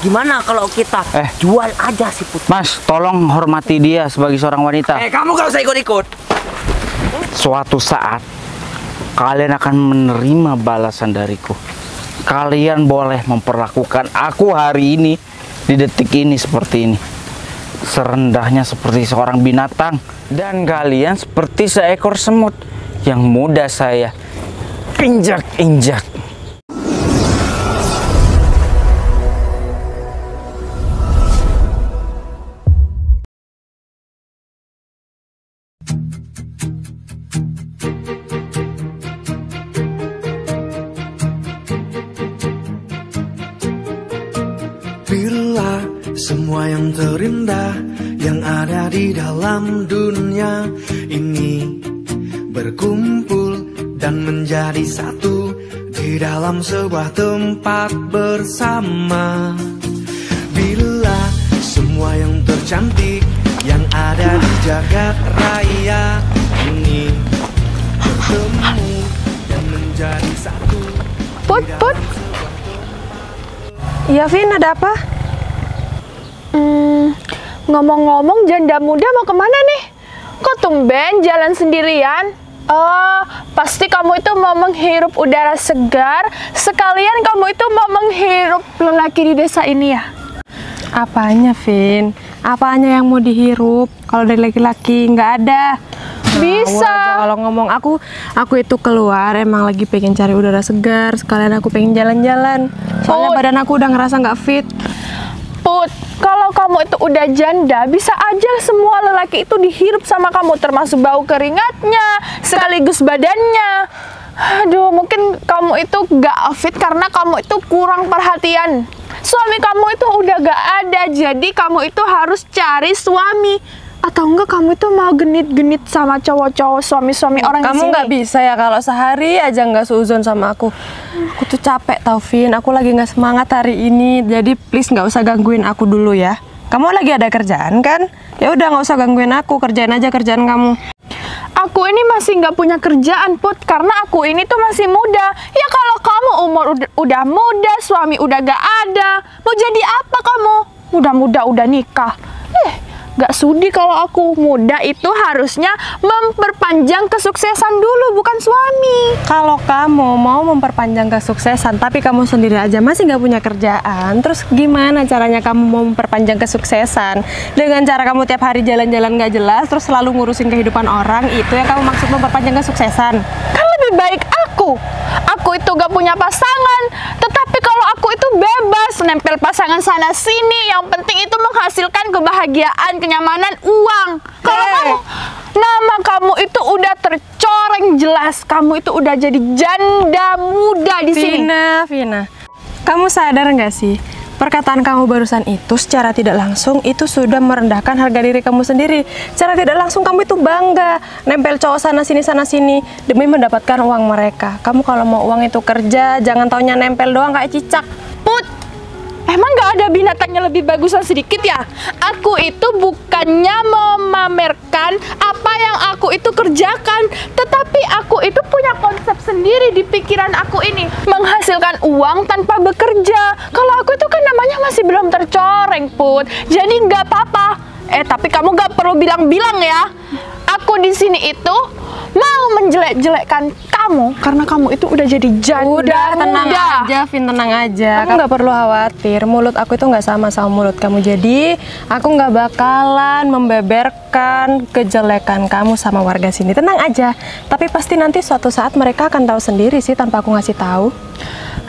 Gimana kalau kita jual aja si Put? Mas, tolong hormati dia sebagai seorang wanita. Kamu gak usah ikut-ikut. Suatu saat kalian akan menerima balasan dariku. Kalian boleh memperlakukan aku hari ini, di detik ini seperti ini. Serendahnya seperti seorang binatang. Dan kalian seperti seekor semut yang mudah saya injak-injak. Bila semua yang terindah yang ada di dalam dunia ini berkumpul dan menjadi satu di dalam sebuah tempat bersama. Bila semua yang tercantik yang ada di jagat raya ini bertemu dan menjadi satu. Put. Iya, Vin, ada apa? Ngomong-ngomong, janda muda mau kemana nih? Kok tumben jalan sendirian? Oh, pasti kamu itu mau menghirup udara segar, sekalian kamu itu mau menghirup lelaki di desa ini ya? Apanya, Vin? Apanya yang mau dihirup? Kalau dari laki-laki nggak ada. Bisa. Kalau ngomong aku itu keluar emang lagi pengen cari udara segar, sekalian aku pengen jalan-jalan. Soalnya badan aku udah ngerasa nggak fit. Put, kalau kamu itu udah janda, bisa aja semua lelaki itu dihirup sama kamu, termasuk bau keringatnya, sekaligus badannya. Aduh, mungkin kamu itu gak fit karena kamu itu kurang perhatian. Suami kamu itu udah gak ada, jadi kamu itu harus cari suami. Atau enggak kamu itu mau genit-genit sama cowok-cowok suami-suami orang di sini? Kamu nggak bisa ya kalau sehari aja nggak seuzon sama aku. Aku tuh capek tau, Vin. Aku lagi nggak semangat hari ini. Jadi please nggak usah gangguin aku dulu ya. Kamu lagi ada kerjaan kan? Ya udah nggak usah gangguin aku. Kerjain aja kerjaan kamu. Aku ini masih nggak punya kerjaan, Put, karena aku ini tuh masih muda. Ya kalau kamu umur udah muda, suami udah gak ada, mau jadi apa kamu? Muda-muda udah nikah. Gak sudi kalau aku. Muda itu harusnya memperpanjang kesuksesan dulu, bukan suami. Kalau kamu mau memperpanjang kesuksesan, tapi kamu sendiri aja masih nggak punya kerjaan, terus gimana caranya kamu mau memperpanjang kesuksesan? Dengan cara kamu tiap hari jalan-jalan nggak jelas, terus selalu ngurusin kehidupan orang, itu yang kamu maksud memperpanjang kesuksesan? Kan lebih baik aku itu gak punya pasangan, tetapi kalau aku itu bebas nempel pasangan sana sini, yang penting itu menghasilkan kebahagiaan, kenyamanan, uang. Kalau kamu, nama kamu itu udah tercoreng jelas, kamu itu udah jadi janda muda di sini. Vina, kamu sadar nggak sih? Perkataan kamu barusan itu secara tidak langsung itu sudah merendahkan harga diri kamu sendiri. Secara tidak langsung kamu itu bangga nempel cowok sana sini demi mendapatkan uang mereka. Kamu kalau mau uang itu kerja, jangan taunya nempel doang kayak cicak. Put, emang nggak ada binatangnya lebih bagusan sedikit ya? Aku itu bukannya memamerkan apa yang aku itu kerjakan, tetapi aku itu punya konsep sendiri di pikiran aku ini, menghasilkan uang tanpa bekerja. Kalau aku itu kan namanya masih belum tercoreng, Put. Jadi nggak apa-apa. Tapi kamu nggak perlu bilang-bilang ya. Aku di sini itu mau menjelek-jelekkan kamu karena kamu itu udah jadi janda. Udah, tenang aja, Vin, tenang aja. Kamu nggak perlu khawatir. Mulut aku itu nggak sama mulut kamu. Jadi aku nggak bakalan membeberkan kejelekan kamu sama warga sini. Tenang aja. Tapi pasti nanti suatu saat mereka akan tahu sendiri sih tanpa aku ngasih tahu.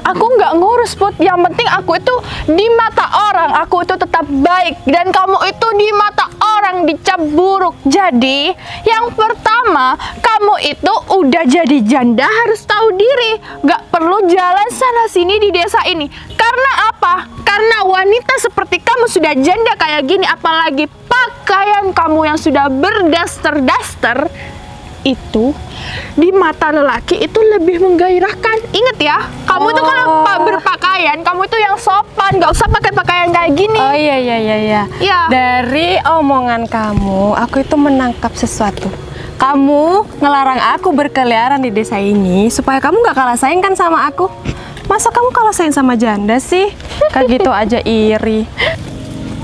Aku nggak ngurus, Put. Yang penting aku itu di mata orang, aku itu tetap baik. Dan kamu itu di mata orang dicap buruk. Jadi, yang pertama, kamu itu udah jadi janda harus tahu diri. Nggak perlu jalan sana-sini di desa ini. Karena apa? Karena wanita seperti kamu sudah janda kayak gini, apalagi pakaian kamu yang sudah berdaster-daster, itu di mata lelaki itu lebih menggairahkan. Ingat ya, kamu itu kalau berpakaian, kamu itu yang sopan, nggak usah pakai pakaian kayak gini. Oh iya. Ya. Dari omongan kamu, aku itu menangkap sesuatu. Kamu ngelarang aku berkeliaran di desa ini supaya kamu nggak kalah saing kan sama aku. Masa kamu kalah sayang sama janda sih? Kayak gitu aja iri.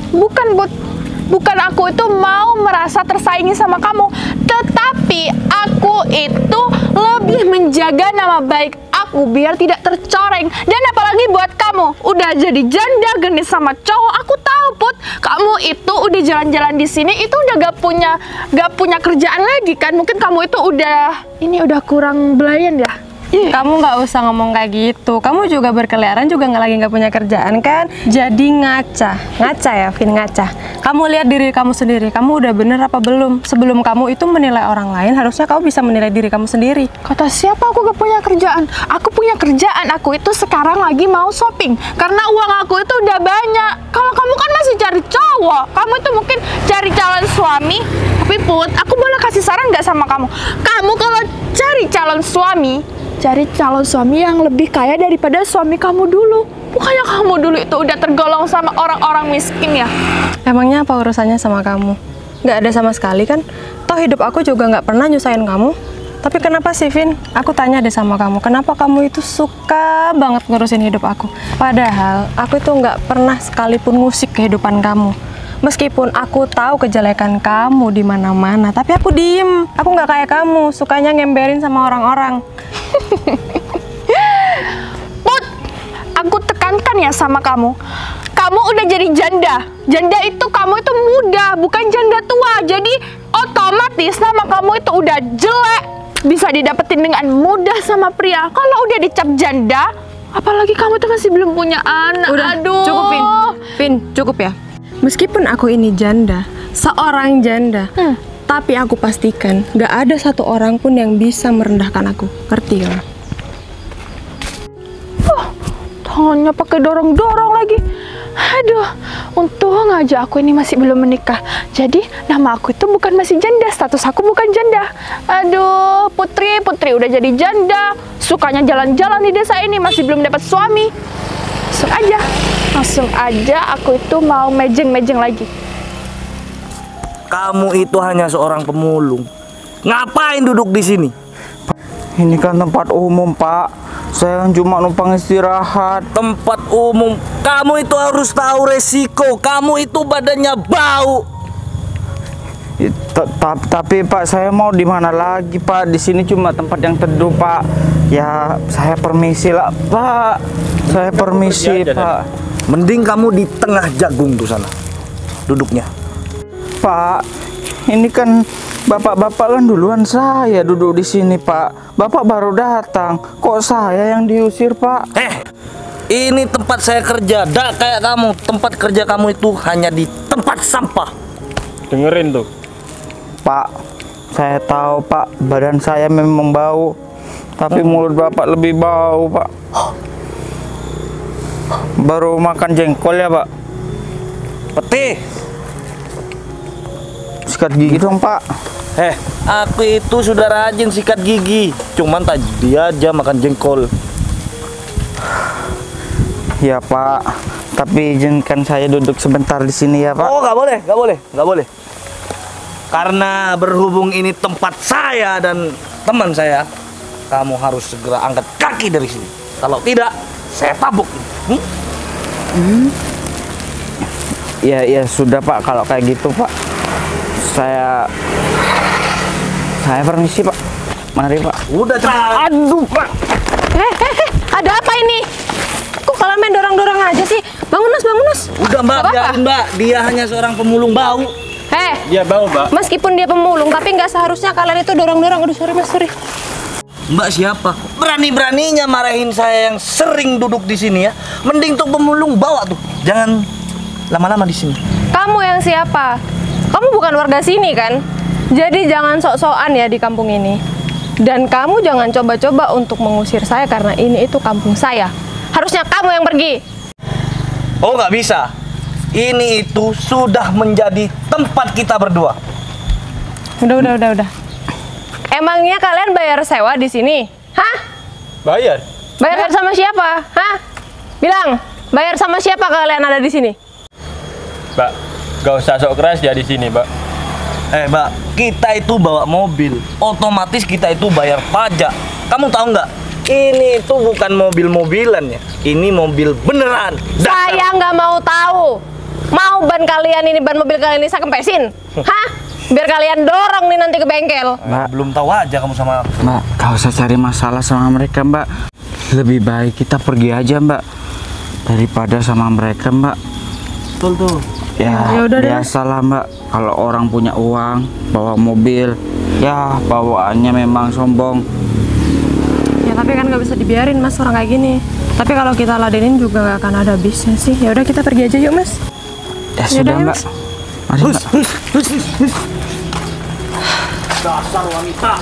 Bukan, Put. Bukan aku itu mau merasa tersaingi sama kamu, tetapi aku itu lebih menjaga nama baik aku biar tidak tercoreng. Dan apalagi buat kamu, udah jadi janda gendis sama cowok, aku tahu, Put. Kamu itu udah jalan-jalan di sini itu udah gak punya kerjaan lagi kan? Mungkin kamu itu udah kurang belayan ya. Kamu nggak usah ngomong kayak gitu. Kamu juga berkeliaran juga nggak punya kerjaan kan? Jadi ngaca ya, Vin, ngaca. Kamu lihat diri kamu sendiri. Kamu udah bener apa belum? Sebelum kamu itu menilai orang lain, harusnya kamu bisa menilai diri kamu sendiri. Kata siapa aku gak punya kerjaan? Aku punya kerjaan. Aku itu sekarang lagi mau shopping karena uang aku itu udah banyak. Kalau kamu kan masih cari cowok, kamu itu mungkin cari calon suami. Tapi Put, aku boleh kasih saran nggak sama kamu? Kamu kalau cari calon suami, cari calon suami yang lebih kaya daripada suami kamu dulu. Bukannya kamu dulu itu udah tergolong sama orang-orang miskin ya? Emangnya apa urusannya sama kamu? Nggak ada sama sekali kan? Toh hidup aku juga nggak pernah nyusahin kamu. Tapi kenapa sih, Vin? Aku tanya deh sama kamu, kenapa kamu itu suka banget ngurusin hidup aku? Padahal aku itu nggak pernah sekalipun ngusik kehidupan kamu. Meskipun aku tahu kejelekan kamu di mana-mana, tapi aku diem. Aku nggak kayak kamu, sukanya ngemberin sama orang-orang. Put, aku tekankan ya sama kamu. Kamu udah jadi janda. Janda itu kamu itu muda, bukan janda tua. Jadi otomatis nama kamu itu udah jelek. Bisa didapetin dengan mudah sama pria. Kalau udah dicap janda, apalagi kamu tuh masih belum punya anak. Udah, aduh. cukup, Vin. Vin, cukup ya. Meskipun aku ini janda, seorang janda, tapi aku pastikan gak ada satu orang pun yang bisa merendahkan aku. Ngerti ya? Tangannya pakai dorong-dorong lagi. Aduh, untung aja aku ini masih belum menikah. Jadi nama aku itu bukan masih janda, status aku bukan janda. Aduh, Putri udah jadi janda, sukanya jalan-jalan di desa ini, masih belum dapat suami. Langsung aja aku itu mau mejeng-mejeng lagi. Kamu itu hanya seorang pemulung. Ngapain duduk di sini? Ini kan tempat umum, Pak. Saya cuma numpang istirahat. Tempat umum. Kamu itu harus tahu resiko. Kamu itu badannya bau. Tapi Pak, saya mau di mana lagi, Pak? Di sini cuma tempat yang teduh, Pak. Ya, saya permisi lah, Pak. Saya permisi, Pak. Mending kamu di tengah jagung tuh sana duduknya. Pak, ini kan bapak-bapak kan duluan saya duduk di sini, Pak. Bapak baru datang. Kok saya yang diusir, Pak? Ini tempat saya kerja. Dak kayak kamu. Tempat kerja kamu itu hanya di tempat sampah. Dengerin tuh. Pak, saya tahu, Pak, badan saya memang bau. Tapi mulut Bapak lebih bau, Pak. Baru makan jengkol ya, Pak? Peti. Sikat gigi dong, Pak. Aku itu sudah rajin sikat gigi. Cuman tadi aja makan jengkol. Ya, Pak. Tapi izinkan saya duduk sebentar di sini ya, Pak. Oh, nggak boleh. Karena berhubung ini tempat saya dan teman saya, kamu harus segera angkat kaki dari sini. Kalau tidak, saya tabuk. Ya sudah, Pak. Kalau kayak gitu, Pak. Saya permisi, Pak. Mari, Pak. Udah cepat. Aduh, Pak. Ada apa ini? Kok kalian main dorong-dorong aja sih? Bangun, Mas. Udah, Mbak, biarin, Mbak. Dia hanya seorang pemulung bau. Dia bau, Mbak. Meskipun dia pemulung, tapi nggak seharusnya kalian itu dorong-dorong. Aduh, sorry, Mas, sorry. Mbak siapa? Berani-beraninya marahin saya yang sering duduk di sini ya. Mending tuh pemulung bawa tuh. Jangan lama-lama di sini. Kamu yang siapa? Kamu bukan warga sini kan? Jadi jangan sok-sokan ya di kampung ini. Dan kamu jangan coba-coba untuk mengusir saya karena ini itu kampung saya. Harusnya kamu yang pergi. Oh, nggak bisa. Ini itu sudah menjadi tempat kita berdua. Udah. Emangnya kalian bayar sewa di sini? Hah? Bayar. Bayar sama siapa? Hah? Bilang, bayar sama siapa kalian ada di sini? Mbak, gak usah sok keras ya di sini, Mbak. Mbak, kita itu bawa mobil. Otomatis kita itu bayar pajak. Kamu tahu nggak? Ini tuh bukan mobil-mobilan ya. Ini mobil beneran. Saya nggak mau tahu. Mau ban kalian ini, ban mobil kalian ini saya kempesin. Hah? Biar kalian dorong nih nanti ke bengkel. Mbak, belum tahu aja kamu sama Mbak, gak usah cari masalah sama mereka, Mbak. Lebih baik kita pergi aja, Mbak, daripada sama mereka, Mbak. betul tuh. Ya, Ya udah deh. biasalah, Mbak. Kalau orang punya uang, bawa mobil, ya bawaannya memang sombong. Ya tapi kan nggak bisa dibiarin mas orang kayak gini. Tapi kalau kita ladenin juga nggak akan ada habisnya sih. Ya udah kita pergi aja yuk mas. Ya Yaudah, sudah, ya, Mbak. Mas. Mari, Mbak. Dasar wanita.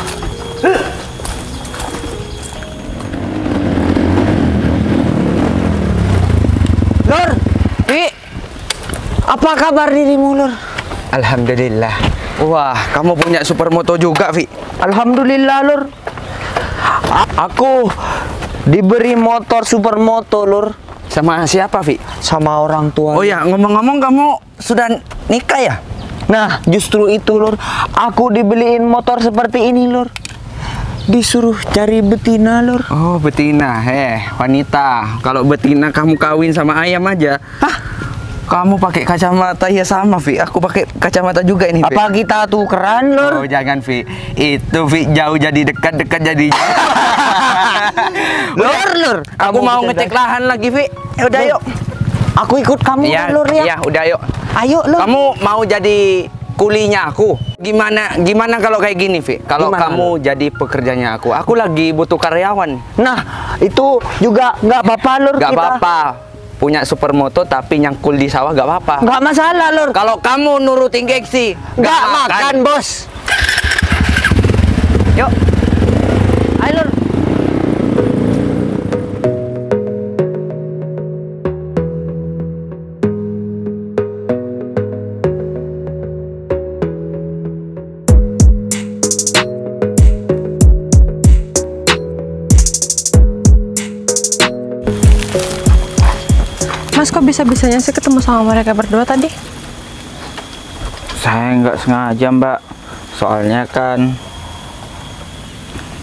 Lur, Wi, apa kabar dirimu, Lur? Alhamdulillah. Wah, kamu punya supermoto juga, Vi? Alhamdulillah, Lur. Aku diberi motor supermoto, Lur, Sama siapa, Vi? sama orang tua. Oh ya, ngomong-ngomong kamu sudah nikah ya? Nah, justru itu, Lur. Aku dibeliin motor seperti ini, Lur. Disuruh cari betina, Lur. Oh, betina. Wanita. Kalau betina kamu kawin sama ayam aja. Hah? Kamu pakai kacamata ya sama, Vi. Aku pakai kacamata juga ini, Vi. Apa kita tukeran, Lur? Oh, jangan, Vi. Itu, Vi, jauh jadi dekat-dekat jadi. Lur. Aku mau ngecek lahan lagi, Vi. Ya udah, yuk. Aku ikut kamu, Iya, Lur, ya. iya, udah yuk. Ayo, Lur. Kamu mau jadi kulinya aku? Gimana kalau kayak gini, Vi? Kalau Gimana, kamu jadi pekerjanya aku lagi butuh karyawan. Nah, itu juga nggak apa-apa, Lur. Gak kita. apa-apa. Punya supermoto tapi nyangkul di sawah gak apa-apa. Nggak masalah, Lur. Kalau kamu nurutin gengsi, Nggak makan, Bos. Yuk. Ayo, Lur. Mas kok bisa-bisanya sih ketemu sama mereka berdua tadi? Saya nggak sengaja, Mbak. Soalnya kan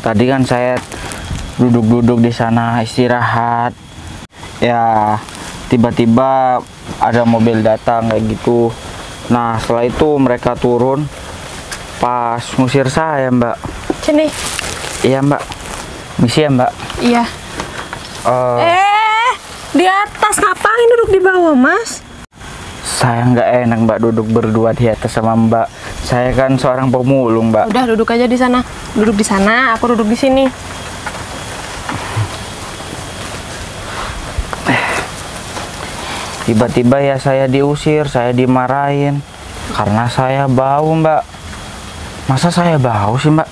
tadi kan saya duduk-duduk di sana istirahat. Ya, tiba-tiba ada mobil datang kayak gitu. Nah, setelah itu mereka turun pas ngusir saya, Mbak. Sini. Iya, Mbak. Misi ya, Mbak. Iya. Di atas ngapain duduk di bawah mas? Saya nggak enak, Mbak, duduk berdua di atas sama Mbak. Saya kan seorang pemulung, Mbak. Udah duduk aja di sana. Duduk di sana, aku duduk di sini. Tiba-tiba ya saya diusir, saya dimarahin karena saya bau, Mbak. Masa saya bau sih, Mbak?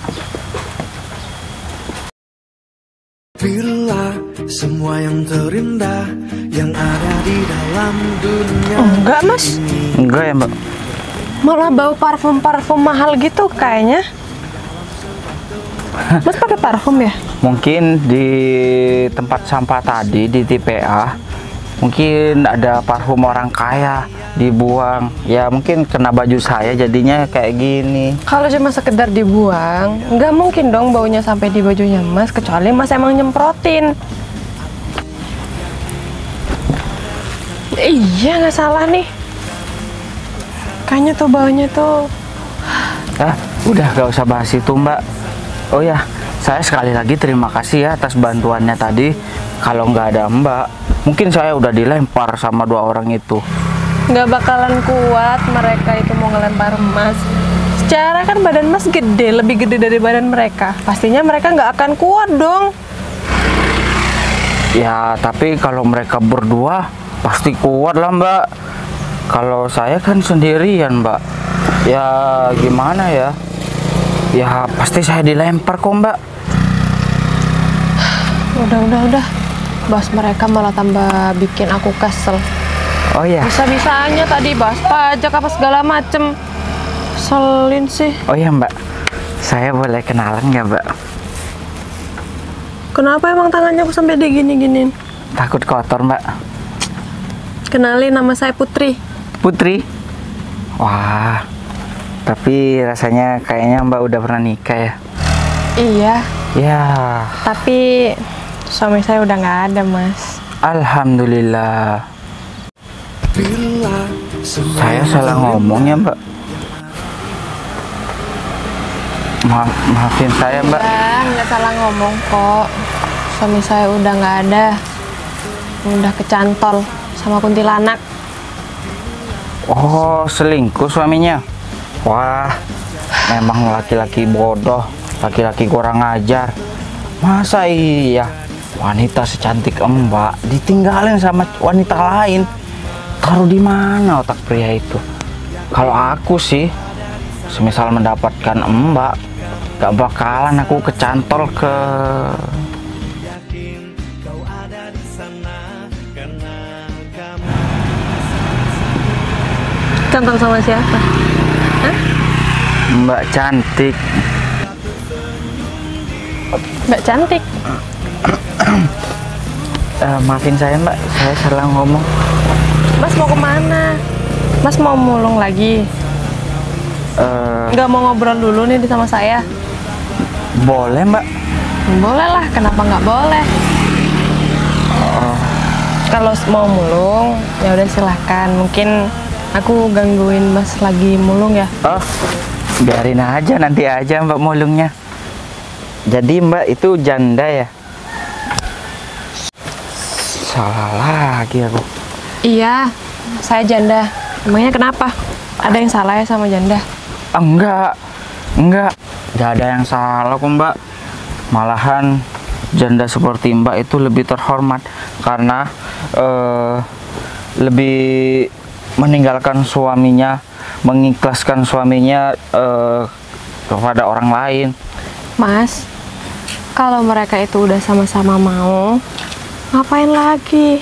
Bila semua yang terindah yang ada di dalam dunia. Enggak mas, Enggak ya, Mbak. malah bau parfum mahal gitu kayaknya. Mas pakai parfum ya? Mungkin di tempat sampah tadi di TPA mungkin ada parfum orang kaya dibuang. Ya mungkin kena baju saya jadinya kayak gini. Kalau cuma sekedar dibuang, nggak mungkin dong baunya sampai di bajunya mas, kecuali mas emang nyemprotin. Iya nggak salah nih. Kayaknya tuh baunya tuh. Udah gak usah bahas itu, Mbak. Oh ya, saya sekali lagi terima kasih ya atas bantuannya tadi. Kalau nggak ada Mbak, mungkin saya udah dilempar sama dua orang itu. Nggak bakalan kuat mereka itu mau ngelempar mas. Secara kan badan mas gede, lebih gede dari badan mereka. Pastinya mereka nggak akan kuat dong. Ya, tapi kalau mereka berdua pasti kuat lah, Mbak. Kalau saya kan sendirian, Mbak. Ya gimana ya? Ya pasti saya dilempar kok, Mbak. Udah. Bahas mereka malah tambah bikin aku kesel. Oh ya. Bisa-bisanya tadi bahas pajak apa segala macem. Selin sih. Oh ya, Mbak. Saya boleh kenalan nggak, Mbak? Kenapa emang tangannya aku sampai digini-giniin? Takut kotor, Mbak. Kenalin, nama saya Putri. Putri. Wah. Tapi rasanya kayaknya Mbak udah pernah nikah ya. Iya, Ya, Tapi suami saya udah nggak ada, Mas. alhamdulillah. Bila Saya salah ngomong ya, Mbak. Maafin saya, Mbak. Nggak salah ngomong kok. Suami saya udah nggak ada. Udah kecantol sama kuntilanak. Oh, selingkuh suaminya. Wah, memang laki-laki bodoh, laki-laki kurang ajar. Masa iya wanita secantik Mbak ditinggalin sama wanita lain? Taruh di mana otak pria itu? Kalau aku sih, semisal mendapatkan Mbak, gak bakalan aku kecantol ke Cantol sama siapa? Mbak cantik. Mbak cantik. Maafin saya Mbak, saya salah ngomong. Mas mau kemana? Mas mau mulung lagi? Nggak mau ngobrol dulu nih sama saya? Boleh Mbak. Boleh lah, kenapa nggak boleh? Kalau mau mulung, ya udah silahkan. Mungkin aku gangguin Mas lagi mulung ya? Oh, biarin aja, nanti aja Mbak mulungnya. Jadi Mbak itu janda ya? Salah lagi aku. Iya, saya janda. Emangnya kenapa? Ada yang salah ya sama janda? Enggak. Gak ada yang salah kok Mbak. Malahan janda seperti Mbak itu lebih terhormat karena lebih meninggalkan suaminya, mengikhlaskan suaminya kepada orang lain. Mas, kalau mereka itu udah sama-sama mau, ngapain lagi?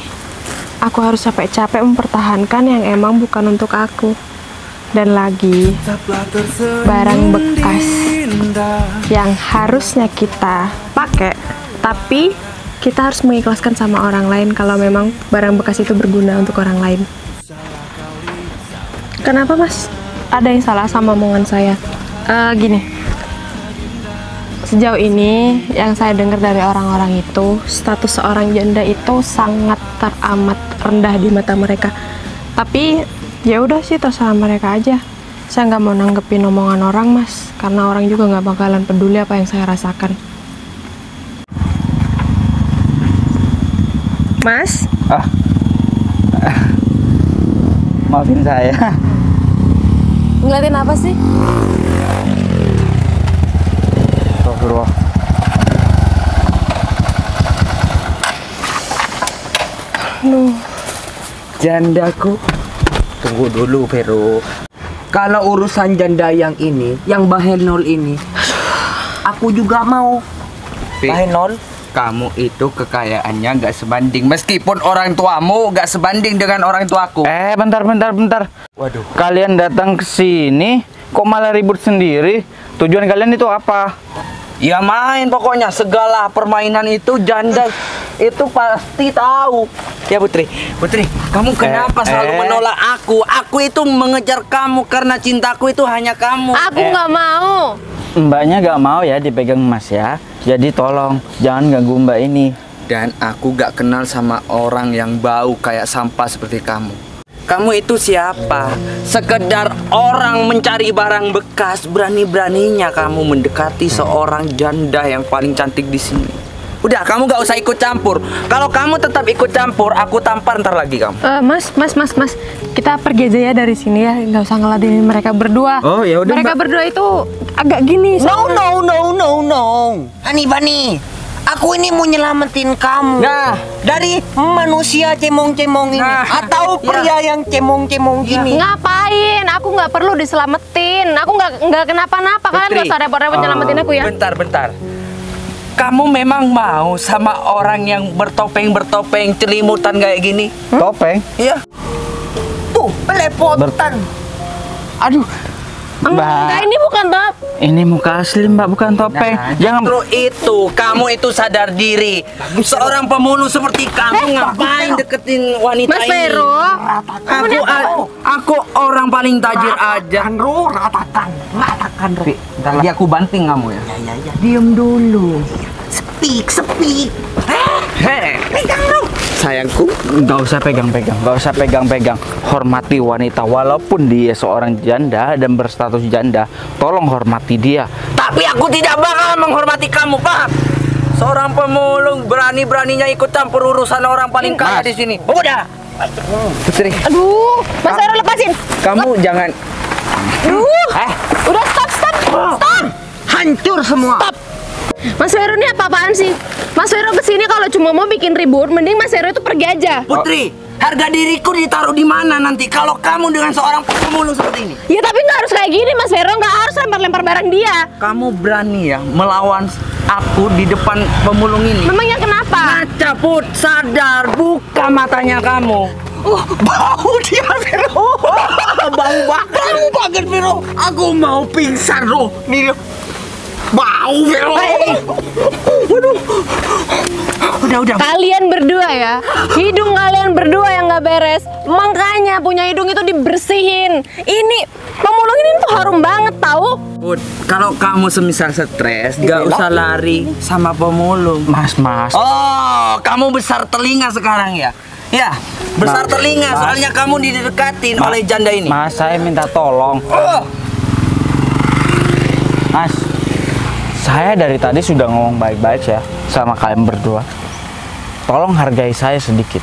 Aku harus capek-capek mempertahankan yang emang bukan untuk aku. Dan lagi, barang bekas yang harusnya kita pakai, tapi kita harus mengikhlaskan sama orang lain kalau memang barang bekas itu berguna untuk orang lain. Kenapa Mas? Ada yang salah sama omongan saya? Gini, sejauh ini yang saya dengar dari orang-orang itu, status seorang janda itu sangat teramat rendah di mata mereka. Tapi ya udah sih, terserah mereka aja. Saya nggak mau nanggepin omongan orang Mas, karena orang juga nggak bakalan peduli apa yang saya rasakan. Mas? Maafin saya. Ngeliatin apa sih? Astagfirullah. Jandaku, tunggu dulu Vero. Kalau urusan janda yang ini, yang Bahenol ini, aku juga mau. Bahenol? Kamu itu kekayaannya nggak sebanding, meskipun orang tuamu nggak sebanding dengan orang tuaku. Bentar. Waduh. Kalian datang ke sini, kok malah ribut sendiri? Tujuan kalian itu apa? Ya main pokoknya, segala permainan itu janda itu pasti tahu. Ya Putri, kamu kenapa selalu menolak aku? Aku itu mengejar kamu karena cintaku itu hanya kamu. Aku nggak mau. Mbaknya nggak mau ya dipegang Mas ya. Jadi tolong jangan ganggu Mbak ini. Dan aku gak kenal sama orang yang bau kayak sampah seperti kamu. Kamu itu siapa? Sekedar orang mencari barang bekas. Berani-beraninya kamu mendekati seorang janda yang paling cantik di sini. Udah, kamu gak usah ikut campur. Kalau kamu tetap ikut campur, aku tampar ntar lagi kamu. Mas, kita pergi aja ya dari sini ya, nggak usah ngeladenin mereka berdua. Oh, ya udah, Mereka Mbak. berdua itu agak gini. No. Bani, aku ini mau nyelamatin kamu. Nah. Dari manusia cemong-cemong ini, atau pria yang cemong-cemong gini. Ngapain? Aku nggak perlu diselamatin. Aku nggak kenapa-napa. Kalian nggak usah repot-repot nyelamatin aku ya. Bentar. Kamu memang mau sama orang yang bertopeng celimutan kayak gini? Topeng? Iya. Tuh, belepotan. Aduh. Enggak, ini bukan top. Ini muka asli Mbak, bukan topeng. Jangan. Justru itu, kamu itu sadar diri. Seorang pembunuh seperti kamu ngapain deketin wanita Mas ini? Vero, Aku orang paling tajir aja. Ro, ratakan Ro. Bentar lagi aku banting kamu ya. Ya. Diam dulu. Speak. Hei, Pegang Ro. Sayangku, nggak usah pegang-pegang. Hormati wanita walaupun dia seorang janda dan berstatus janda. Tolong hormati dia. tapi aku tidak bakal menghormati kamu, paham? Seorang pemulung berani-beraninya ikut campur urusan orang paling kaya Mas. di sini. Udah. Putri, Aduh, Mas Vero lepasin. kamu jangan. Aduh, udah stop. Hancur semua. Mas Vero ini apa-apaan sih? Mas Vero kesini kalau cuma mau bikin ribut, mending Mas Vero itu pergi aja. Putri, harga diriku ditaruh di mana nanti kalau kamu dengan seorang pemulung seperti ini? Ya tapi nggak harus kayak gini Mas Vero, nggak harus lempar-lempar barang dia. Kamu berani ya melawan aku di depan pemulung ini? Memangnya kenapa? Ngaca, Put, sadar, buka matanya kamu. Bau dia Vero. Bau banget Vero. Aku mau pingsan Ro. Nih bau Vero. Udah. Kalian berdua ya, hidung kalian berdua yang nggak beres. Makanya punya hidung itu dibersihin. Ini pemulung ini tuh harum banget tahu. Put, kalau kamu semisal stres, gak usah lari sama pemulung. Mas. Oh, kamu besar telinga sekarang ya? Ya, besar telinga. Soalnya kamu didekatin oleh janda ini. Mas, saya minta tolong. Oh, Mas, saya dari tadi sudah ngomong baik-baik ya sama kalian berdua. Tolong hargai saya sedikit.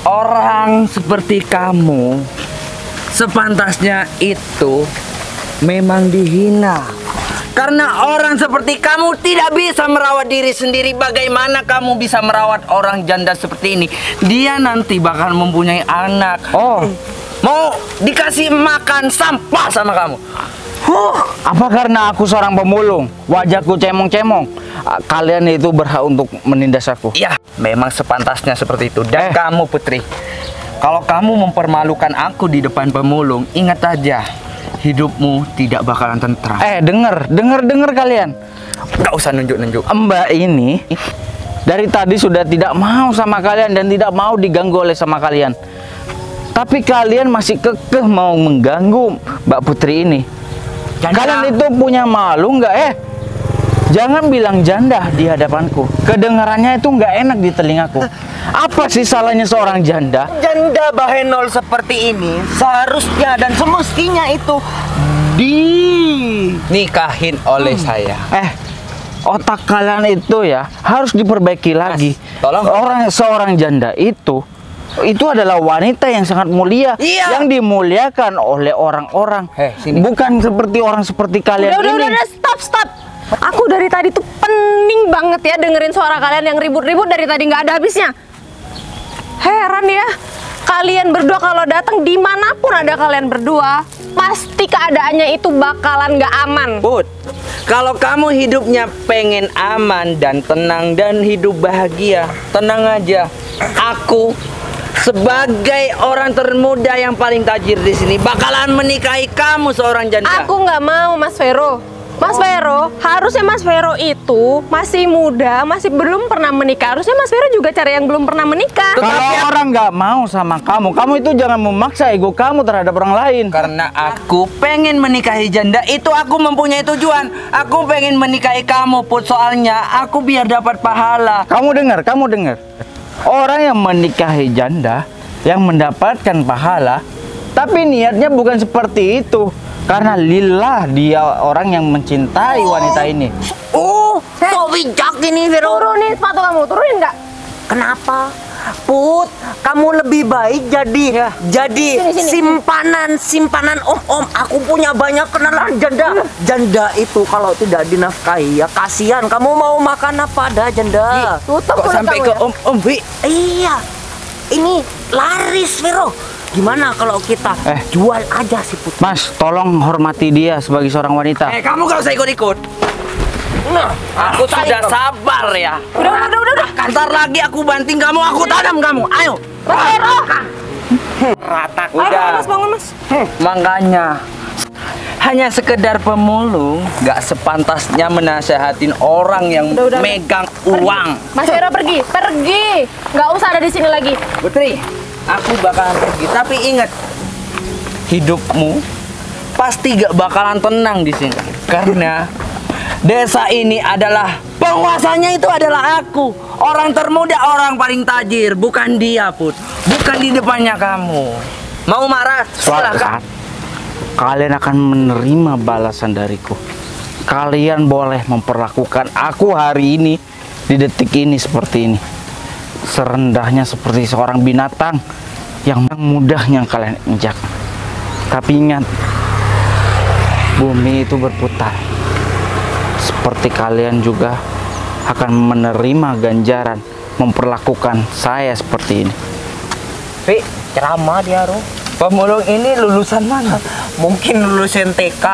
orang seperti kamu sepantasnya itu memang dihina. Karena orang seperti kamu tidak bisa merawat diri sendiri. Bagaimana kamu bisa merawat orang janda seperti ini? Dia nanti bakal mempunyai anak. Oh, Mau dikasih makan sampah sama kamu. apa karena aku seorang pemulung, wajahku cemong-cemong, kalian itu berhak untuk menindas aku? Ya, memang sepantasnya seperti itu. Dan kamu Putri, kalau kamu mempermalukan aku di depan pemulung, ingat aja, hidupmu tidak bakalan tentram. Denger kalian. Gak usah nunjuk-nunjuk. Mbak ini dari tadi sudah tidak mau sama kalian dan tidak mau diganggu oleh sama kalian. Tapi kalian masih kekeh mau mengganggu Mbak Putri ini. Janda. Kalian itu punya malu nggak? Jangan bilang janda di hadapanku. Kedengarannya itu nggak enak di telingaku. Apa sih salahnya seorang janda? Janda bahenol seperti ini seharusnya dan semestinya itu Nikahin oleh saya. Otak kalian itu ya harus diperbaiki lagi. tolong. Seorang janda itu adalah wanita yang sangat mulia, Iya. yang dimuliakan oleh orang-orang. Sini. Bukan seperti orang seperti kalian ini. Udah, stop. Aku dari tadi tuh pening banget ya dengerin suara kalian yang ribut-ribut dari tadi nggak ada habisnya. Heran ya, kalian berdua kalau datang dimanapun ada kalian berdua, pasti keadaannya itu bakalan nggak aman. Put, kalau kamu hidupnya pengen aman dan tenang dan hidup bahagia, tenang aja. Aku sebagai orang termuda yang paling tajir di sini bakalan menikahi kamu seorang janda. Aku nggak mau, Mas Vero. Mas Vero, harusnya Mas Vero itu masih muda, masih belum pernah menikah. Harusnya Mas Vero juga cari yang belum pernah menikah. Kalau orang nggak mau sama kamu, kamu itu jangan memaksa ego kamu terhadap orang lain. Karena aku pengen menikahi janda, itu aku mempunyai tujuan. Aku pengen menikahi kamu, Put. Soalnya aku biar dapat pahala. Kamu dengar. Orang yang menikahi janda yang mendapatkan pahala, tapi niatnya bukan seperti itu. Karena lillah dia orang yang mencintai wanita ini. so bijak ini Vero. Turunin sepatu kamu, turunin nggak? Kenapa? Put, kamu lebih baik jadi Sini. simpanan om. Aku punya banyak kenalan janda. Janda itu kalau tidak dinafkahi ya kasihan. Kamu mau makan apa dah janda? Tutup Kok mulut sampai kamu ke ya. Om Wi? Iya. Ini laris Vero. Gimana kalau kita jual aja si Put? Mas, tolong hormati dia sebagai seorang wanita. Kamu gak usah ikut-ikut. Nah, aku sudah sabar ya. Udah. Ntar lagi aku banting kamu, aku tanam kamu. Ayo. Mas Vero. Rata. Ayo, Udah. Mas, bangun Mas. Makanya hanya sekedar pemulung gak sepantasnya menasehatin orang yang megang uang. Mas Vero pergi. Nggak usah ada di sini lagi. Putri, aku bakalan pergi. Tapi ingat, hidupmu pasti gak bakalan tenang di sini. Karena desa ini adalah penguasanya itu adalah aku. Orang termuda, orang paling tajir. Bukan dia, Put. Bukan di depannya kamu. Mau marah? Suatu Silakan. saat kalian akan menerima balasan dariku. Kalian boleh memperlakukan aku hari ini di detik ini seperti ini. Serendahnya seperti seorang binatang yang mudahnya kalian injak. Tapi ingat, bumi itu berputar. Seperti kalian juga akan menerima ganjaran memperlakukan saya seperti ini. Pi, ceramah dia, Ro. Pemulung ini lulusan mana? Mungkin lulusan TK,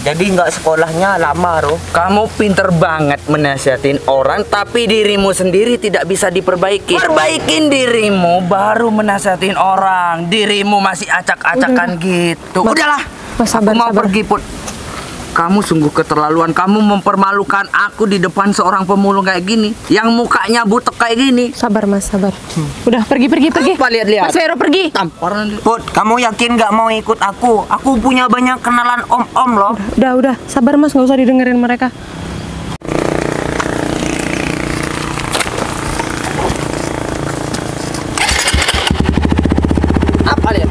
jadi nggak sekolahnya lama, Ro. Kamu pinter banget menasihatin orang, tapi dirimu sendiri tidak bisa diperbaiki. Perbaikin dirimu, baru menasihatin orang. Dirimu masih acak-acakan gitu. Udahlah, Mas, aku sabar, mau sabar. pergi, Put. Kamu sungguh keterlaluan. Kamu mempermalukan aku di depan seorang pemulung kayak gini, yang mukanya butek kayak gini. Sabar Mas, sabar. Udah pergi. Apa lihat-lihat? Mas Vero pergi. Tamparan dia. Put, kamu yakin nggak mau ikut aku? Aku punya banyak kenalan om-om loh. Udah, sabar Mas, nggak usah didengerin mereka. Apa lihat?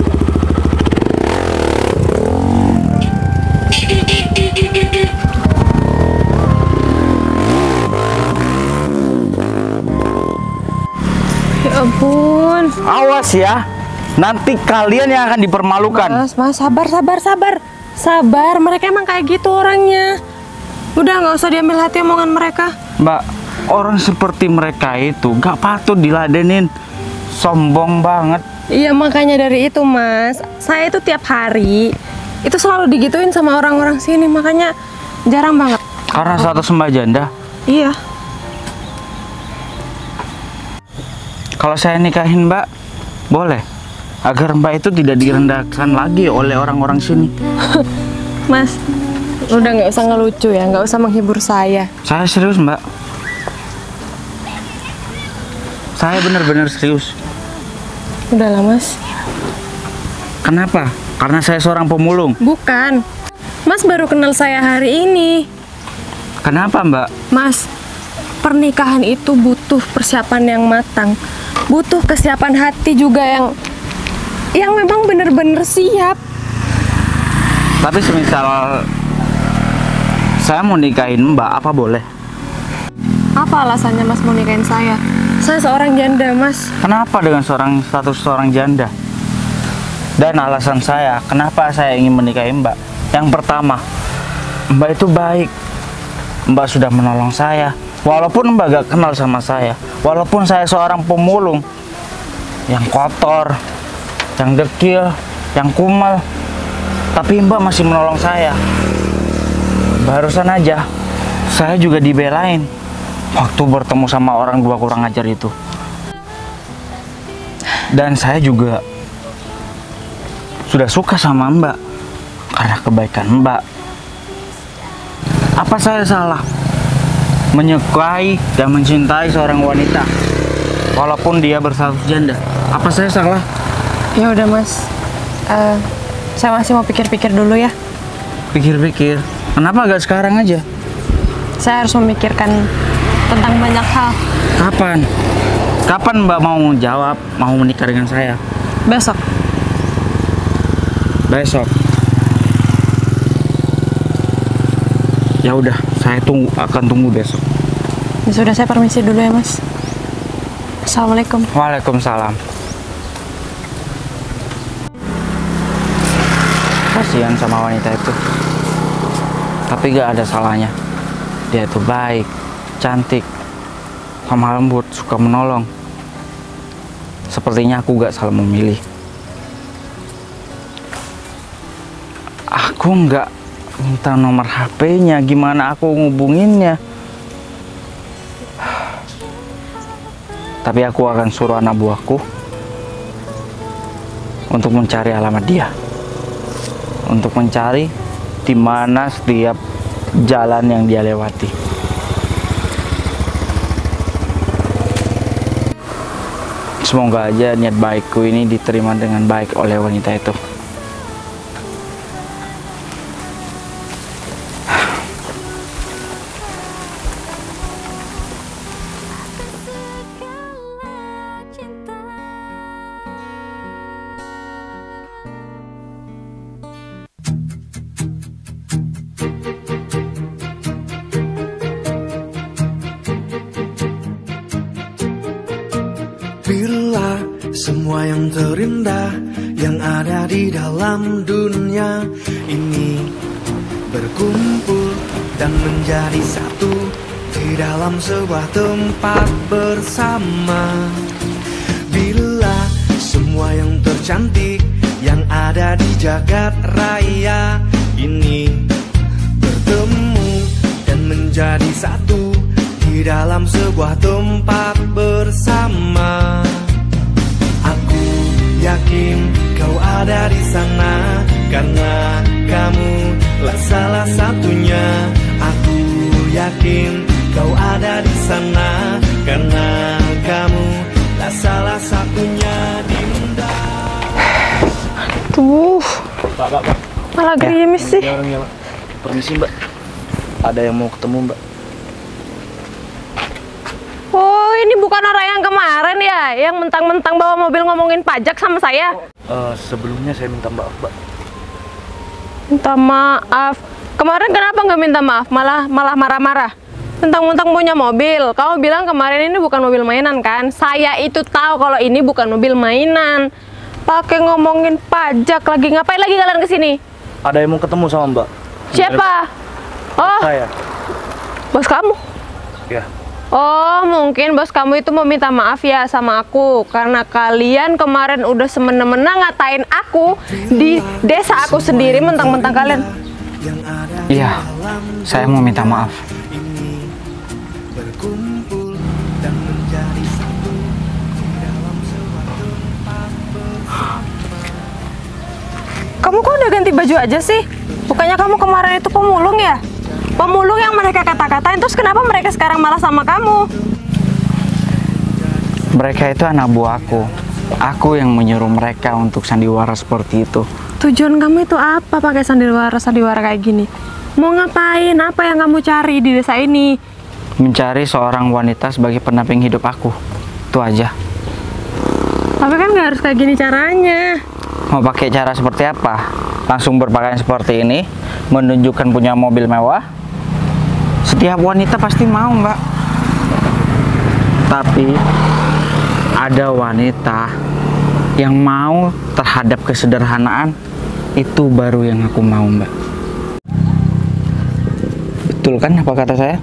Ya ampun. Awas ya, nanti kalian yang akan dipermalukan. Mas, sabar. Sabar, mereka emang kayak gitu orangnya. Udah, nggak usah diambil hati omongan mereka. Mbak, orang seperti mereka itu gak patut diladenin. Sombong banget. Iya, makanya dari itu Mas, saya itu tiap hari itu selalu digituin sama orang-orang sini, makanya jarang banget. Karena status Mbak janda. Iya. Kalau saya nikahin Mbak, boleh. Agar Mbak itu tidak direndahkan lagi oleh orang-orang sini. Mas, udah nggak usah ngelucu ya, nggak usah menghibur saya. Saya serius Mbak. Saya benar-benar serius. Udahlah Mas. Kenapa? Karena saya seorang pemulung. Bukan. Mas baru kenal saya hari ini. Kenapa Mbak? Mas, pernikahan itu butuh persiapan yang matang. Butuh kesiapan hati juga yang memang benar-benar siap. Tapi semisal saya mau nikahin Mbak, apa boleh? Apa alasannya Mas mau nikahin saya? Saya seorang janda, Mas. Kenapa dengan status seorang janda? Dan alasan saya, kenapa saya ingin menikahi Mbak? Yang pertama, Mbak itu baik. Mbak sudah menolong saya. Walaupun Mbak gak kenal sama saya. Walaupun saya seorang pemulung yang kotor, yang dekil, yang kumal, tapi Mbak masih menolong saya. Barusan aja, saya juga dibelain waktu bertemu sama orang dua kurang ajar itu. Dan saya juga sudah suka sama Mbak karena kebaikan Mbak. Apa saya salah menyukai dan mencintai seorang wanita walaupun dia berstatus janda? Apa saya salah? Ya udah Mas, saya masih mau pikir-pikir dulu ya. Pikir-pikir, kenapa gak sekarang aja? Saya harus memikirkan tentang banyak hal. Kapan? Kapan Mbak mau jawab mau menikah dengan saya? Besok. Besok. Ya udah, saya akan tunggu besok. Ya sudah, saya permisi dulu ya Mas. Assalamualaikum. Waalaikumsalam. Kasihan sama wanita itu. Tapi gak ada salahnya. Dia itu baik, cantik, lemah lembut, suka menolong. Sepertinya aku gak salah memilih. Aku nggak minta nomor HP-nya, gimana aku ngubunginnya? Tapi aku akan suruh anak buahku untuk mencari alamat dia, untuk mencari di mana setiap jalan yang dia lewati. Semoga aja niat baikku ini diterima dengan baik oleh wanita itu. Bila semua yang terindah yang ada di dalam dunia ini berkumpul dan menjadi satu di dalam sebuah tempat bersama. Bila semua yang tercantik yang ada di jagat raya ini bertemu dan menjadi satu di dalam sebuah tempat bersama. Aku yakin kau ada di sana karena kamu lah salah satunya. Aku yakin kau ada di sana karena kamu lah salah satunya, Dinda. Tuh, malah gerimis sih. Permisi Mbak, ada yang mau ketemu Mbak. Oh, ini bukan orang yang kemarin ya, yang mentang-mentang bawa mobil ngomongin pajak sama saya. Sebelumnya saya minta maaf Mbak. Minta maaf. Kemarin kenapa nggak minta maaf, malah marah-marah? Mentang-mentang punya mobil. Kamu bilang kemarin ini bukan mobil mainan kan? Saya itu tahu kalau ini bukan mobil mainan. Pakai ngomongin pajak lagi. Ngapain lagi kalian kesini? Ada yang mau ketemu sama Mbak. Siapa? Oh, Saya. bos kamu. Ya. Oh, mungkin bos kamu itu mau minta maaf ya sama aku karena kalian kemarin udah semena-mena ngatain aku di desa aku sendiri, mentang-mentang kalian. Iya, saya mau minta maaf. Ini berkumpul dan menjadi satu di dalam sebuah tempat bersama. Kamu kok udah ganti baju aja sih? Bukannya kamu kemarin itu pemulung ya? Pemulung yang mereka kata-katain, terus kenapa mereka sekarang malah sama kamu? Mereka itu anak buahku. Aku yang menyuruh mereka untuk sandiwara seperti itu. Tujuan kamu itu apa pakai sandiwara kayak gini? Mau ngapain? Apa yang kamu cari di desa ini? Mencari seorang wanita sebagai pendamping hidup aku. Itu aja. Tapi kan nggak harus kayak gini caranya. Mau pakai cara seperti apa? Langsung berpakaian seperti ini, menunjukkan punya mobil mewah. Setiap wanita pasti mau, Mbak. Tapi ada wanita yang mau terhadap kesederhanaan. Itu baru yang aku mau, Mbak. Betul kan apa kata saya?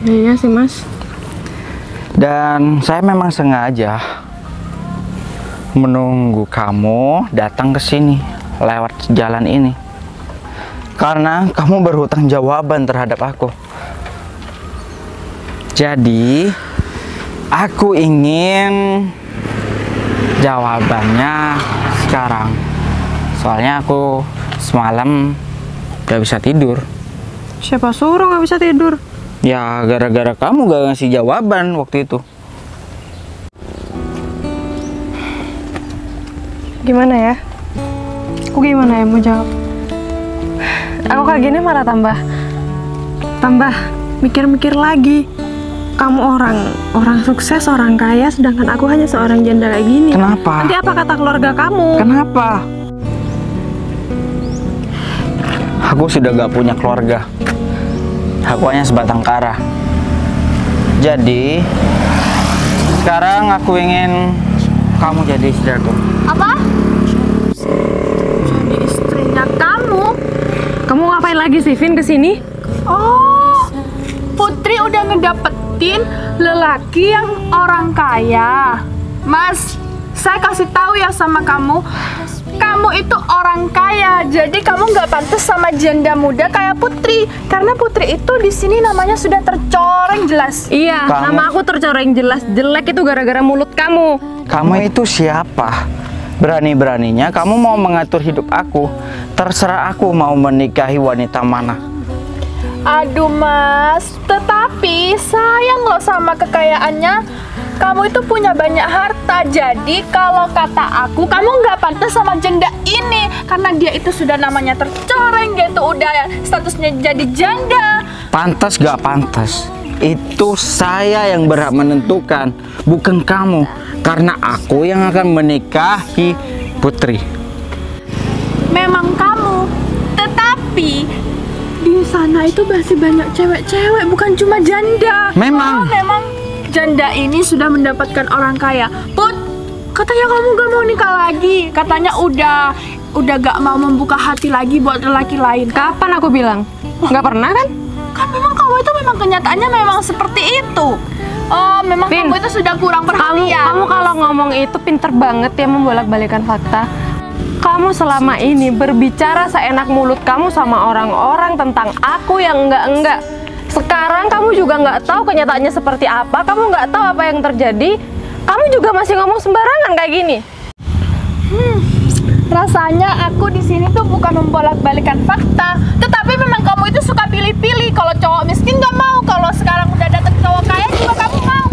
Iya sih, Mas. Dan saya memang sengaja menunggu kamu datang ke sini lewat jalan ini karena kamu berhutang jawaban terhadap aku. Jadi aku ingin jawabannya sekarang. Soalnya aku semalam gak bisa tidur. Siapa suruh nggak bisa tidur? Ya gara-gara kamu gak ngasih jawaban waktu itu. Gimana ya? Aku gimana ya mau jawab? Aku kayak gini malah tambah mikir-mikir lagi. Kamu orang sukses, orang kaya, sedangkan aku hanya seorang janda kayak gini. Kenapa? Nanti apa kata keluarga kamu? Kenapa? Aku sudah gak punya keluarga. Aku hanya sebatang kara. Jadi sekarang aku ingin kamu jadi istri aku. Apa? Jadi istrinya kamu? Kamu ngapain lagi sih, Vin, kesini? Oh, Putri udah ngedapetin lelaki yang orang kaya. Mas, saya kasih tahu ya sama kamu, kamu itu orang kaya, jadi kamu nggak pantas sama janda muda kayak Putri. Karena Putri itu di sini namanya sudah tercoreng jelas. Iya, nama aku tercoreng jelas. Jelek itu gara-gara mulut kamu. Kamu itu siapa? Berani-beraninya kamu mau mengatur hidup aku. Terserah aku mau menikahi wanita mana. Aduh mas, tetapi sayang loh sama kekayaannya. kamu itu punya banyak harta. Jadi kalau kata aku, kamu nggak pantas sama janda ini. Karena dia itu sudah namanya tercoreng, dia itu udah statusnya jadi janda. Pantas gak pantas, itu saya yang berhak menentukan, bukan kamu. Karena aku yang akan menikahi Putri. Memang kamu, tetapi di sana itu masih banyak cewek-cewek, bukan cuma janda. Memang. Memang janda ini sudah mendapatkan orang kaya. Put, katanya kamu gak mau nikah lagi. Katanya udah gak mau membuka hati lagi buat lelaki lain. Kapan aku bilang? Nggak pernah kan? Kan memang kamu itu memang kenyataannya memang seperti itu. Oh, memang Vin, kamu itu sudah kurang perhatian. Kamu kalau ngomong itu pinter banget ya membolak-balikan fakta. Kamu selama ini berbicara seenak mulut kamu sama orang-orang tentang aku yang enggak. Sekarang kamu juga nggak tahu kenyataannya seperti apa. Kamu nggak tahu apa yang terjadi. Kamu juga masih ngomong sembarangan kayak gini. Rasanya aku di sini tuh bukan membolak-balikan fakta, tetapi memang kamu itu suka pilih-pilih. Kalau cowok miskin nggak mau, kalau sekarang udah dapet cowok kaya juga kamu mau.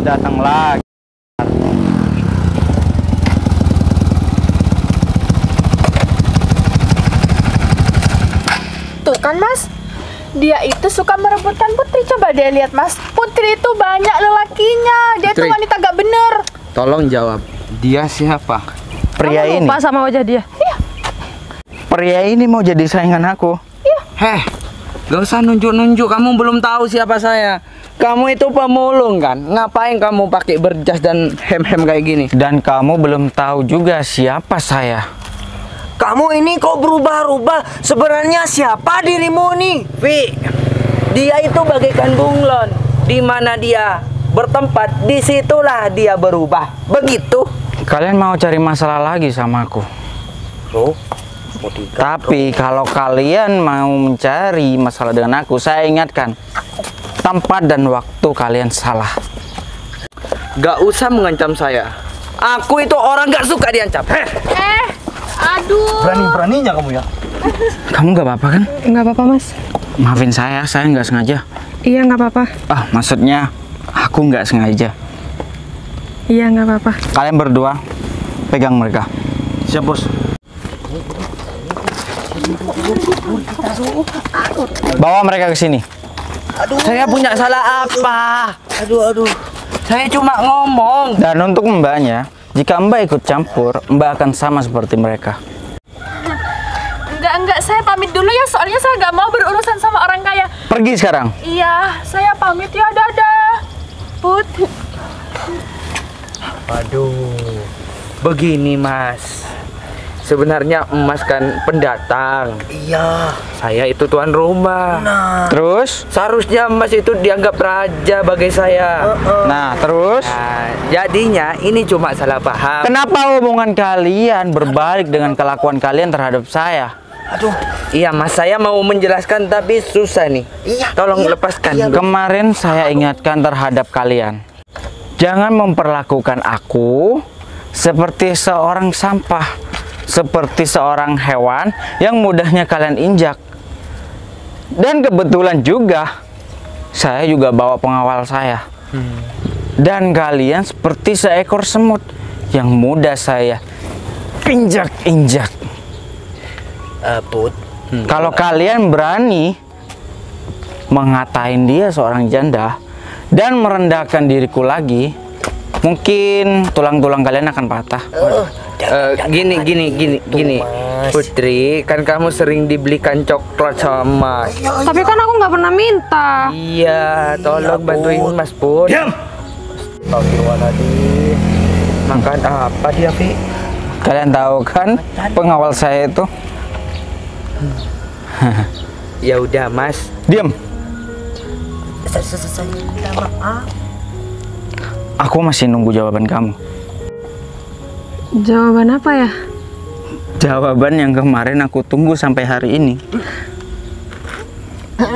Datang lagi. Tuh kan Mas, dia itu suka merebutkan Putri. Coba dia lihat Mas, Putri itu banyak lelakinya. Dia tuh Putri. wanita gak bener. Tolong jawab, dia siapa? Pria Kamu ini. lupa sama wajah dia. Pria ini mau jadi saingan aku. Heh, gak usah nunjuk-nunjuk, kamu belum tahu siapa saya. Kamu itu pemulung kan? Ngapain kamu pakai berjas dan hem-hem kayak gini? Dan kamu belum tahu juga siapa saya. Kamu ini kok berubah-ubah? Sebenarnya siapa dirimu nih? Vi, dia itu bagaikan bunglon. Di mana dia bertempat, disitulah dia berubah. Begitu. Kalian mau cari masalah lagi sama aku. Bro, Tapi kalau kalian mau mencari masalah dengan aku, saya ingatkan, tempat dan waktu kalian salah. Gak usah mengancam saya. Aku itu orang gak suka diancam. Heh. Aduh. Berani-beraninya kamu ya. Kamu nggak apa-apa kan? Nggak apa-apa Mas. Maafin saya nggak sengaja. Iya nggak apa-apa. Ah, maksudnya aku nggak sengaja. Iya nggak apa-apa. Kalian berdua pegang mereka. Siap, Bos. Bawa mereka ke sini. Saya punya salah apa? aduh. Saya cuma ngomong. Dan untuk mbaknya, jika mbak ikut campur, mbak akan sama seperti mereka. Enggak, saya pamit dulu ya, soalnya saya nggak mau berurusan sama orang kaya. Pergi sekarang. Iya, saya pamit ya, dadah. Put. Aduh, begini Mas. Sebenarnya Emas kan pendatang. Iya. Saya itu tuan rumah. Terus? Seharusnya Emas itu dianggap raja bagi saya. Nah, terus? Nah, jadinya ini cuma salah paham. Kenapa hubungan kalian berbalik dengan kelakuan kalian terhadap saya? Aduh. Iya Mas, saya mau menjelaskan tapi susah nih. Iya. Tolong iya, lepaskan. iya. Kemarin saya ingatkan terhadap kalian, jangan memperlakukan aku seperti seorang sampah, seperti seorang hewan yang mudahnya kalian injak. Dan kebetulan juga saya juga bawa pengawal saya. Dan kalian seperti seekor semut yang mudah saya injak-injak. Put. Kalau kalian berani mengatain dia seorang janda dan merendahkan diriku lagi, mungkin tulang-tulang kalian akan patah. Gini. Putri, kan kamu sering dibelikan coklat sama Mas. Tapi kan aku nggak pernah minta. Iya, tolong bantuin Mas Put. Diam. Astagfirullahaladzim. Makan apa dia, Vi? Kalian tahu kan pengawal saya itu? Ya udah, Mas. Diam. Saya minta maaf. Aku masih nunggu jawaban kamu. Jawaban apa ya? Jawaban yang kemarin aku tunggu sampai hari ini.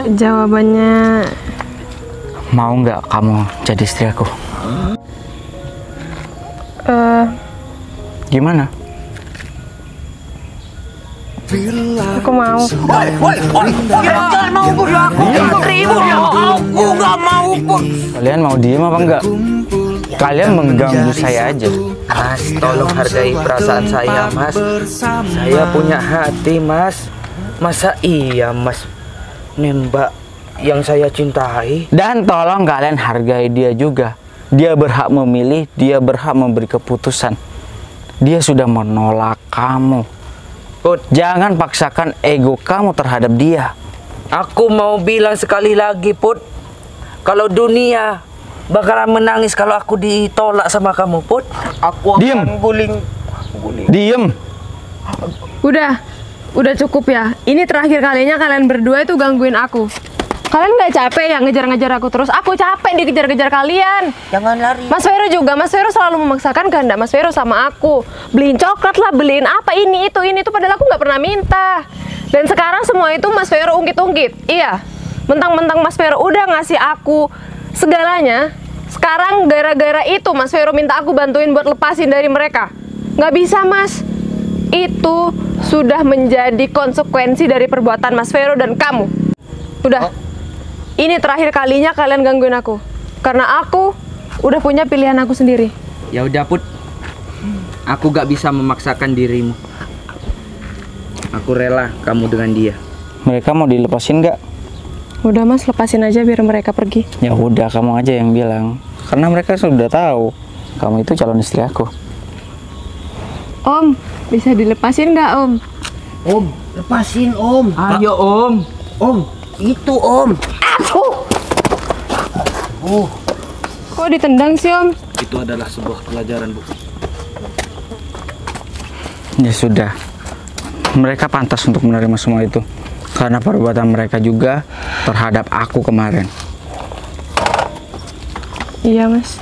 Jawabannya Mau nggak kamu jadi istri aku? eh Gimana? Bila Aku mau. semua yang terindah Jangan mau yang bunuh aku. ada di Ribut ya. Aku nggak mau pun. Kalian mau diem apa enggak? kumpul Kalian mengganggu saya aja. Mas, tolong hargai perasaan saya, Mas. Saya punya hati, Mas. Masa iya, Mas, nembak yang saya cintai? Dan tolong kalian hargai dia juga. Dia berhak memilih, dia berhak memberi keputusan. Dia sudah menolak kamu. Put, Jangan paksakan ego kamu terhadap dia. aku mau bilang sekali lagi, Put. Kalau dunia bakalan menangis kalau aku ditolak sama kamu, Put. Aku akan Diem. guling. Diem. Udah cukup ya. Ini terakhir kalinya kalian berdua itu gangguin aku. Kalian nggak capek ya ngejar-ngejar aku terus? Aku capek dikejar-kejar kalian. Jangan lari. Mas Vero juga, Mas Vero selalu memaksakan kehendak Mas Vero sama aku. Beliin coklat lah, beliin apa ini itu padahal aku nggak pernah minta. Dan sekarang semua itu Mas Vero ungkit-ungkit. Iya, mentang-mentang Mas Vero udah ngasih aku segalanya. Sekarang gara-gara itu Mas Vero minta aku bantuin buat lepasin dari mereka. Nggak bisa, Mas. Itu sudah menjadi konsekuensi dari perbuatan Mas Vero dan kamu. Udah. Ini terakhir kalinya kalian gangguin aku. Karena aku udah punya pilihan aku sendiri. Ya udah, Put. Aku gak bisa memaksakan dirimu. Aku rela kamu dengan dia. Mereka mau dilepasin nggak? Udah Mas, lepasin aja biar mereka pergi. Ya udah, kamu aja yang bilang. Karena mereka sudah tahu kamu itu calon istri aku. Om, bisa dilepasin nggak Om? Om, lepasin Om. Ayo, Om. Om, itu Om. Kok ditendang sih Om? Itu adalah sebuah pelajaran, Bu. Ya sudah. Mereka pantas untuk menerima semua itu. Karena perbuatan mereka juga terhadap aku kemarin. Iya Mas.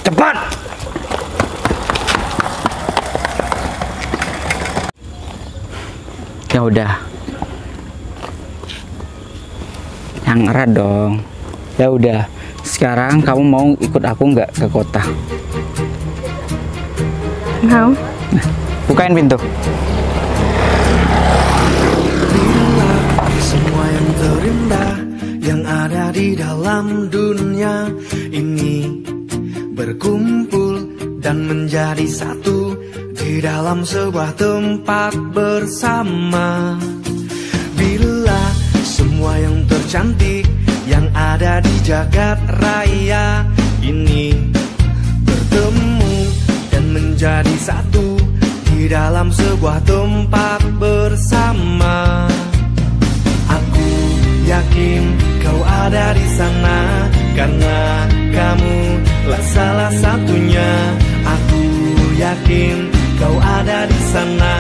Cepat! Ya udah. Yang erat dong. Ya udah. Sekarang kamu mau ikut aku nggak ke kota? Mau? Bukain pintu. semua yang terindah yang ada di dalam dunia ini berkumpul dan menjadi satu di dalam sebuah tempat bersama. Bila semua yang tercantik yang ada di jagat raya ini bertemu dan menjadi satu di dalam sebuah tempat bersama. Aku yakin kau ada di sana karena kamu lah salah satunya. Aku yakin kau ada di sana